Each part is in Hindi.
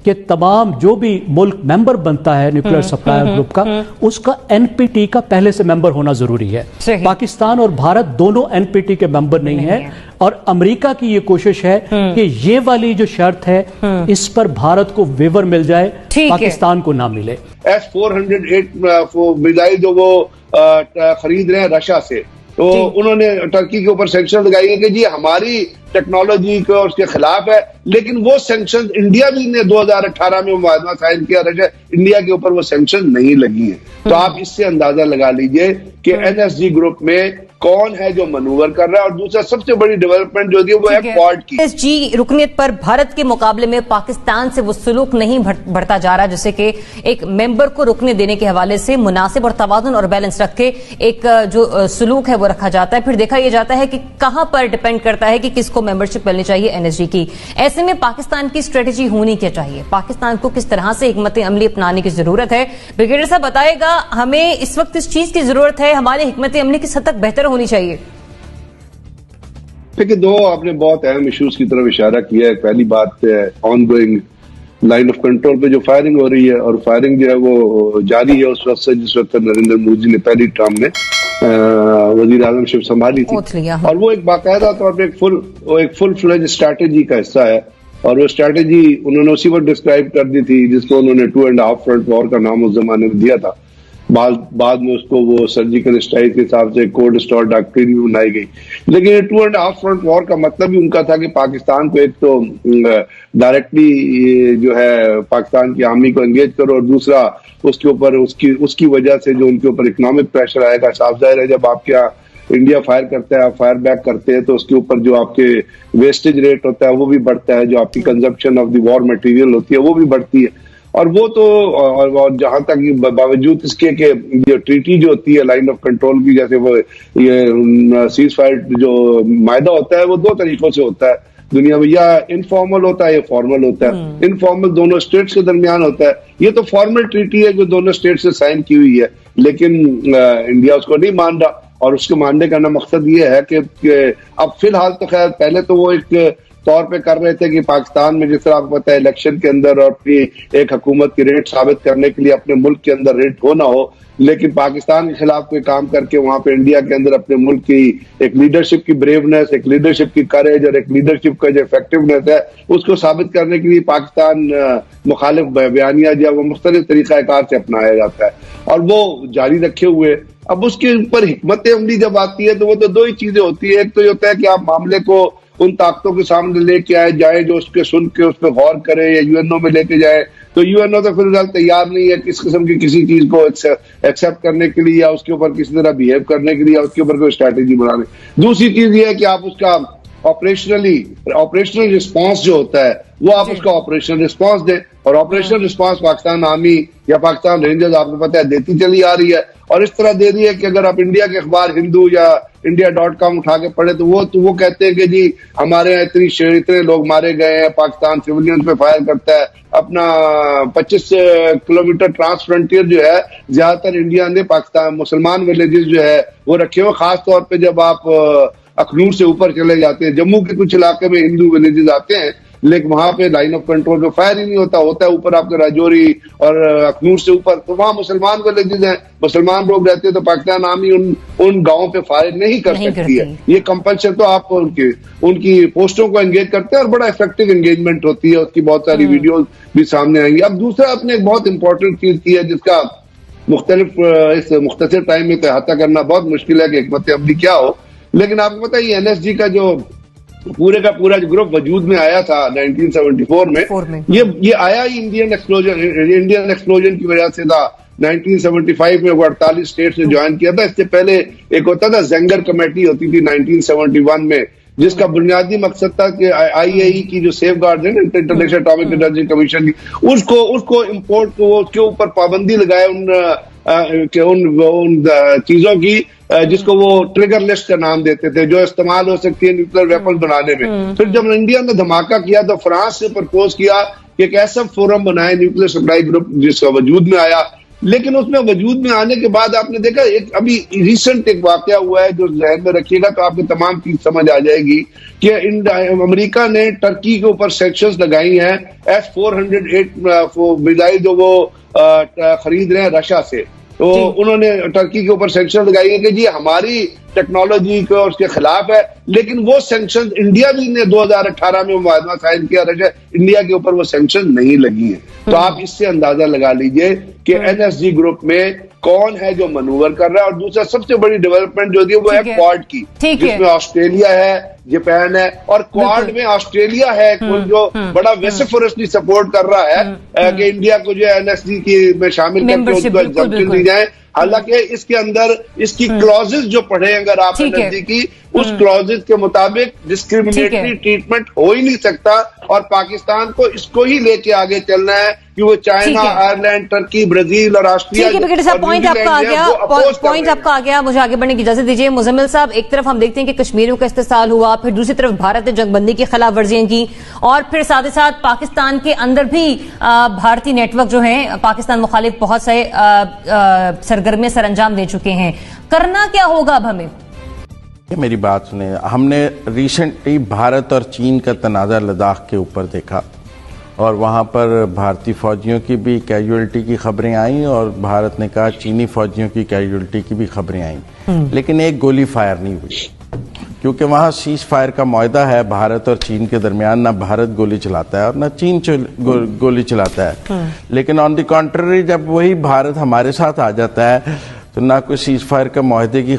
कि तमाम जो भी मुल्क मेंबर बनता है न्यूक्लियर सप्लायर ग्रुप का, उसका एनपीटी का पहले से मेंबर होना जरूरी है। पाकिस्तान और भारत दोनों एनपीटी के मेंबर नहीं है, और अमेरिका की ये कोशिश है कि ये वाली जो शर्त है इस पर भारत को वेवर मिल जाए, पाकिस्तान को ना मिले। S-408 मिसाइल जो वो खरीद रहे हैं रशिया से, तो उन्होंने टर्की के ऊपर सैंक्शन लगाई है कि जी हमारी टेक्नोलॉजी को उसके खिलाफ है, लेकिन वो सैंक्शन इंडिया भी ने 2018 में मुआहदा साइन किया, रशिया इंडिया के ऊपर वो सैंक्शन नहीं लगी है। तो आप इससे अंदाजा लगा लीजिए कि एनएसजी ग्रुप में कौन है जो मनूवर कर रहा है। और दूसरा सबसे बड़ी डेवलपमेंट जो है वो है क्वाड की। एनएसजी रुकनीत पर भारत के मुकाबले में पाकिस्तान से वो सलूक नहीं बढ़ता जा रहा, जैसे कि एक मेंबर को रुकने देने के हवाले से मुनासिब और तवाज़ुन और बैलेंस रख के एक जो सलूक है वो रखा जाता है, फिर देखा यह जाता है कि कहां पर डिपेंड करता है कि किसको मेंबरशिप मिलनी चाहिए एनएसजी की। ऐसे में पाकिस्तान की स्ट्रेटेजी होनी क्या चाहिए, पाकिस्तान को किस तरह से हिकमत अमली अपनाने की जरूरत है? ब्रिगेडियर साहब बताएगा, हमें इस वक्त इस चीज की जरूरत है, हमारी हिकमत अमली किस हद तक बेहतर होनी चाहिए? देखिए, दो आपने बहुत अहम इश्यूज की तरफ इशारा किया है। पहली बात on going line of control पे जो फायरिंग हो रही है, और फायरिंग जो है वो जारी है उस वक्त से जिस वक्त नरेंद्र मोदी ने पहली टर्म में वजीर आजमशिप संभाली थी, और वो एक बाकायदा तौर पर एक फुल फ्लेज स्ट्रैटेजी का हिस्सा है। और वो स्ट्रैटेजी उन्होंने उसी वक्त डिस्क्राइब कर दी थी जिसको उन्होंने 2.5 फ्रंट वॉर का नाम उस जमाने में दिया था। बाद में उसको वो सर्जिकल स्ट्राइक के हिसाब से कोल्ड स्टोर डॉक्ट्रिन भी बनाई गई। लेकिन 2.5 फ्रंट वॉर का मतलब भी उनका था कि पाकिस्तान को एक तो डायरेक्टली जो है पाकिस्तान की आर्मी को एंगेज करो, और दूसरा उसके ऊपर उसकी वजह से जो उनके ऊपर इकोनॉमिक प्रेशर आएगा। साफ जाहिर है जब आपके यहाँ इंडिया फायर करता है, आप फायर बैक करते हैं, तो उसके ऊपर जो आपके वेस्टेज रेट होता है वो भी बढ़ता है, जो आपकी consumption of the war material होती है वो भी बढ़ती है। और वो तो और जहां तक बावजूद इसके कि जो ट्रीटी जो होती है लाइन ऑफ कंट्रोल की, जैसे वो ये सीज फायर जो मायदा होता है वो दो तरीकों से होता है दुनिया में, या इनफॉर्मल होता है या फॉर्मल होता है। इनफॉर्मल दोनों स्टेट्स के दरमियान होता है, ये तो फॉर्मल ट्रीटी है जो दोनों स्टेट से साइन की हुई है, लेकिन इंडिया उसको नहीं मान रहा। और उसके मानने का ना मकसद ये है कि अब फिलहाल तो खैर, पहले तो वो एक तौर पे कर रहे थे कि पाकिस्तान में जिस तरह आपको पता है इलेक्शन के अंदर और अपनी एक हुकूमत की रेट साबित करने के लिए अपने मुल्क के अंदर रेट हो ना हो, लेकिन पाकिस्तान के खिलाफ कोई काम करके वहां पे इंडिया के अंदर अपने मुल्क की एक लीडरशिप की ब्रेवनेस, एक लीडरशिप की करेज और एक लीडरशिप का जो इफेक्टिवनेस है उसको साबित करने के लिए पाकिस्तान मुखालिफ बयानिया जो वो मुख्तलिफ तरीकाकार से अपनाया जाता है, और वो जारी रखे हुए। अब उसके ऊपर हिकमत अमली जब आती है तो वो तो दो ही चीजें होती है। एक तो ये होता है कि आप मामले को उन ताकतों के सामने लेके आए जाए जो उसके सुन के उस पर गौर करे, या यूएनओ में लेके जाए, तो यूएनओ तो फिलहाल तैयार नहीं है किस किस्म की किसी चीज को एक्सेप्ट करने के लिए, या उसके ऊपर किसी तरह बिहेव करने के लिए, या उसके ऊपर कोई स्ट्रैटेजी बनाने। दूसरी चीज ये है कि आप उसका ऑपरेशनल रिस्पांस जो होता है वो आप उसका ऑपरेशनल रिस्पांस दें, और ऑपरेशनल रिस्पांस पाकिस्तान आर्मी या पाकिस्तान रेंजर्स आपको पता है देती चली आ रही है, और इस तरह दे रही है कि अगर आप इंडिया के अखबार हिंदू या India.com उठा के पढ़े तो वो कहते हैं कि जी हमारे यहाँ इतने लोग मारे गए हैं, पाकिस्तान सिविलियंस पे फायर करता है। अपना 25 किलोमीटर ट्रांस फ्रंटियर जो है ज्यादातर इंडिया ने पाकिस्तान मुसलमान विलेजेस जो है वो रखे हुए, खास तौर पे जब आप अखनूर से ऊपर चले जाते हैं, जम्मू के कुछ इलाके में हिंदू विलेजेस आते हैं, लेकिन वहां पे लाइन ऑफ कंट्रोल पे फायर ही नहीं होता है ऊपर आपके राजौरी और अखनूर से ऊपर, तो वहां मुसलमान विलेजेस हैं, मुसलमान लोग रहते हैं, तो पाकिस्तान आर्मी उन गांवों पे फायर नहीं कर सकती है। ये कंपल्शन तो आप उनकी पोस्टों को एंगेज करते हैं, और बड़ा इफेक्टिव एंगेजमेंट होती है, उसकी बहुत सारी वीडियोज भी सामने आएंगी। अब दूसरा आपने एक बहुत इंपॉर्टेंट चीज की है जिसका इस मुख्तसर टाइम में अहाता करना बहुत मुश्किल है कि हिकमत अमली क्या हो, लेकिन आपको पता है एनएसजी का जो पूरे का पूरा जो ग्रुप वजूद में आया था 1974 में, ये आया ही इंडियन एक्सप्लोजन की वजह से था। 1975 में वो 48 स्टेट्स ने ज्वाइन किया था। इससे पहले एक होता था जेंगर कमेटी होती थी 1971 में, जिसका बुनियादी मकसद था कि आईएई की जो सेफ गार्ड है ना, इंटरनेशनल एटॉमिक एनर्जी कमीशन की, उसको इम्पोर्ट को उसके ऊपर पाबंदी लगाए उन चीजों की जिसको वो ट्रिगर लिस्ट का नाम देते थे, जो इस्तेमाल हो सकती है न्यूक्लियर वेपन बनाने में। फिर जब इंडिया ने धमाका किया तो फ्रांस से प्रपोज किया कि एक ऐसा फोरम बनाए न्यूक्लियर सप्लाई ग्रुप जिसका वजूद में आया लेकिन उसमें वजूद में आने के बाद आपने देखा एक अभी रिसेंट एक वाकया हुआ है जो जहन में रखिएगा तो आपको तमाम चीज समझ आ जाएगी कि अमेरिका ने टर्की के ऊपर सैंक्शंस लगाई हैं S-408 मिसाइल जो वो खरीद रहे हैं रशिया से। तो उन्होंने टर्की के ऊपर सैंक्शन लगाई है कि जी हमारी टेक्नोलॉजी को उसके खिलाफ है, लेकिन वो सैंक्शन इंडिया भी ने 2018 में मुआहदा साइन किया, रशिया इंडिया के ऊपर वो सैंक्शन नहीं लगी है। तो आप इससे अंदाजा लगा लीजिए कि NSG ग्रुप में कौन है जो मनूवर कर रहा है। और दूसरा सबसे बड़ी डेवलपमेंट जो थी वो है क्वाड की, जिसमें ऑस्ट्रेलिया है, जापान है और क्वाड में ऑस्ट्रेलिया है जो बड़ा वेसिफरसली सपोर्ट कर रहा है कि इंडिया को जो NSG की में शामिल करके उसको एग्जाम्पल दी जाए। हालांकि इसके अंदर इसकी क्लॉजेस जो पढ़े अगर आप NSG की, उस क्लॉजेस के मुताबिक डिस्क्रिमिनेटरी ट्रीटमेंट हो ही नहीं सकता और पाकिस्तान को इसको ही लेके आगे चलना है कि वो चाइना, आयरलैंड, टर्की, ब्राजील और ऑस्ट्रेलिया। पॉइंट आपका आ गया, मुझे आगे बढ़ने की इजाजत दीजिए। मुजम्मिल साहब, एक तरफ हम देखते हैं कि कश्मीरियों का इस्तेसाल हुआ, फिर दूसरी तरफ भारत ने जंगबंदी की खिलाफ वर्जियां की और फिर साथ ही साथ पाकिस्तान के अंदर भी भारतीय नेटवर्क जो है पाकिस्तान मुखालिफ बहुत से सरगर्मियां सरअंजाम दे चुके हैं। करना क्या होगा अब हमें? मेरी बात सुने, हमने रिसेंटली भारत और चीन का तनाज़ा लद्दाख के ऊपर देखा और वहाँ पर भारतीय फौजियों की भी कैजुअल्टी की खबरें आईं और भारत ने कहा चीनी फौजियों की कैजुअल्टी की भी खबरें आईं, लेकिन एक गोली फायर नहीं हुई क्योंकि वहाँ सीज फायर का मुआहदा है भारत और चीन के दरमियान। ना भारत गोली चलाता है और ना चीन गोली चलाता है, लेकिन ऑन द कॉन्ट्ररी जब वही भारत हमारे साथ आ जाता है तो ना कोई सीज फायर का मुआहदे की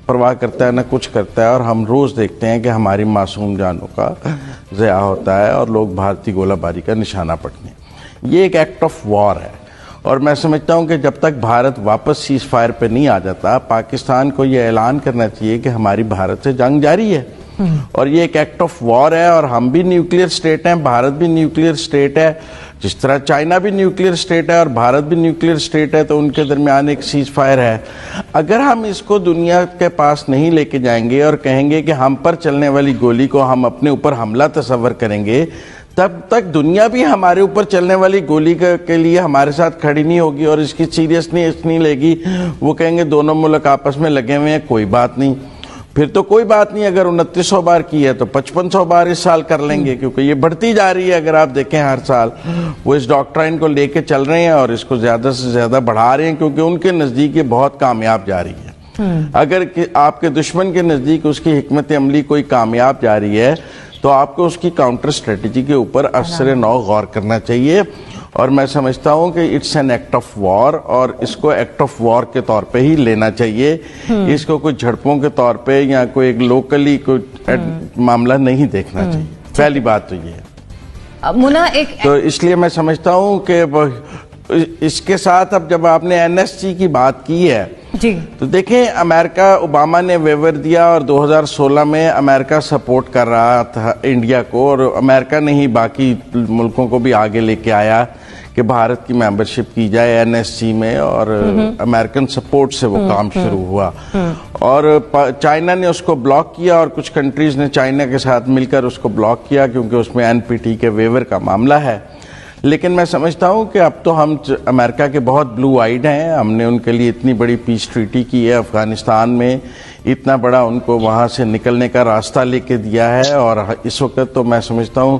परवाह करता है ना कुछ करता है और हम रोज देखते हैं कि हमारी मासूम जानों का ज़या होता है और लोग भारतीय गोलाबारी का निशाना पड़ते हैं। ये एक एक्ट ऑफ वॉर है और मैं समझता हूं कि जब तक भारत वापस सीज फायर पे नहीं आ जाता, पाकिस्तान को ये ऐलान करना चाहिए कि हमारी भारत से जंग जारी है और ये एक एक्ट ऑफ वॉर है और हम भी न्यूक्लियर स्टेट हैं, भारत भी न्यूक्लियर स्टेट है, जिस तरह चाइना भी न्यूक्लियर स्टेट है और भारत भी न्यूक्लियर स्टेट है, तो उनके दरमियान एक सीज फायर है। अगर हम इसको दुनिया के पास नहीं लेके जाएंगे और कहेंगे कि हम पर चलने वाली गोली को हम अपने ऊपर हमला तस्वर करेंगे, तब तक दुनिया भी हमारे ऊपर चलने वाली गोली के लिए हमारे साथ खड़ी नहीं होगी और इसकी सीरियसनेस नहीं लेगी। वो कहेंगे दोनों मुल्क आपस में लगे हुए हैं, कोई बात नहीं। फिर तो कोई बात नहीं, अगर 2900 बार की है तो 5500 बार इस साल कर लेंगे, क्योंकि ये बढ़ती जा रही है। अगर आप देखें हर साल वो इस डॉक्ट्राइन को लेके चल रहे हैं और इसको ज्यादा से ज्यादा बढ़ा रहे हैं क्योंकि उनके नजदीक ये बहुत कामयाब जा रही है। अगर आपके दुश्मन के नजदीक उसकी हिकमत अमली कोई कामयाब जा रही है तो आपको उसकी काउंटर स्ट्रेटेजी के ऊपर असर नौ गौर करना चाहिए और मैं समझता हूं कि it's an act of war और इसको एक्ट ऑफ वॉर के तौर पे ही लेना चाहिए। इसको कोई झड़पों के तौर पे या कोई एक लोकली कोई मामला नहीं देखना चाहिए। पहली बात तो ये है मुना तो इसलिए मैं समझता हूं कि इसके साथ अब जब आपने NSG की बात की है जी, तो देखें अमेरिका, ओबामा ने वेवर दिया और 2016 में अमेरिका सपोर्ट कर रहा था इंडिया को और अमेरिका ने ही बाकी मुल्कों को भी आगे लेके आया कि भारत की मेंबरशिप की जाए NSG में और अमेरिकन सपोर्ट से वो काम शुरू हुआ और चाइना ने उसको ब्लॉक किया और कुछ कंट्रीज ने चाइना के साथ मिलकर उसको ब्लॉक किया क्योंकि उसमें NPT के वेवर का मामला है। लेकिन मैं समझता हूं कि अब तो हम अमेरिका के बहुत ब्लू आइड हैं, हमने उनके लिए इतनी बड़ी पीस ट्रीटी की है अफगानिस्तान में, इतना बड़ा उनको वहां से निकलने का रास्ता लेके दिया है और इस वक्त तो मैं समझता हूं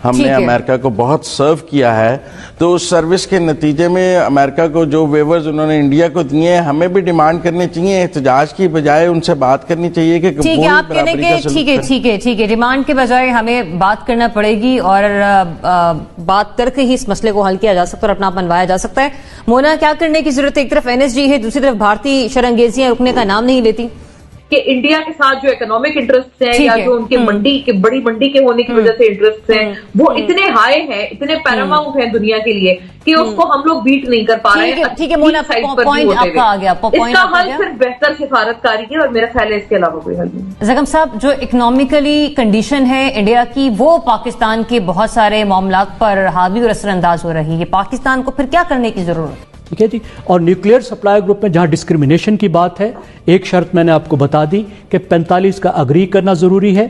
हमने अमेरिका को बहुत सर्व किया है। तो उस सर्विस के नतीजे में अमेरिका को जो वेवर्स उन्होंने इंडिया को दिए हैं हमें भी डिमांड करने चाहिए, एहतजाज की बजाय उनसे बात करनी चाहिए कि ठीक है, डिमांड के बजाय हमें बात करना पड़ेगी और बात करके ही इस मसले को हल किया जा सकता है और अपना बनवाया जा सकता है। मोना, क्या करने की जरूरत है? एक तरफ NSG है, दूसरी तरफ भारतीय शरंगेजियां रुकने का नाम नहीं लेती कि इंडिया के साथ जो इकोनॉमिक इंटरेस्ट हैं या जो उनके मंडी के बड़ी मंडी के होने की वजह से इंटरेस्ट हैं वो इतने हाई हैं, इतने पैरामाउंट हैं दुनिया के लिए कि उसको हम लोग बीट नहीं कर पा रहे हैं। ठीक है मोना, पॉइंट आपका आ गया। इसका हल सिर्फ बेहतर सिफारतकारी है और मेरा ख्याल है इसके अलावा कोई हल नहीं। जगम साहब, जो इकोनॉमिकली कंडीशन है इंडिया की वो पाकिस्तान के बहुत सारे मामलात पर हावी और असरअंदाज हो रही है, पाकिस्तान को फिर क्या करने की जरूरत है? ठीक है जी। और न्यूक्लियर सप्लाई ग्रुप में जहां डिस्क्रिमिनेशन की बात है, एक शर्त मैंने आपको बता दी कि 45 का अग्री करना जरूरी है।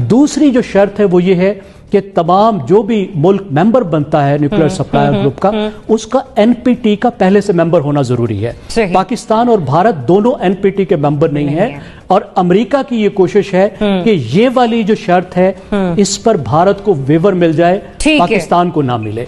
दूसरी जो शर्त है वो ये है कि तमाम जो भी मुल्क मेंबर बनता है न्यूक्लियर सप्लायर ग्रुप का, उसका एनपीटी का पहले से मेंबर होना जरूरी है। पाकिस्तान और भारत दोनों एनपीटी के मेंबर नहीं है और अमेरिका की ये कोशिश है कि ये वाली जो शर्त है इस पर भारत को वेवर मिल जाए, पाकिस्तान को ना मिले।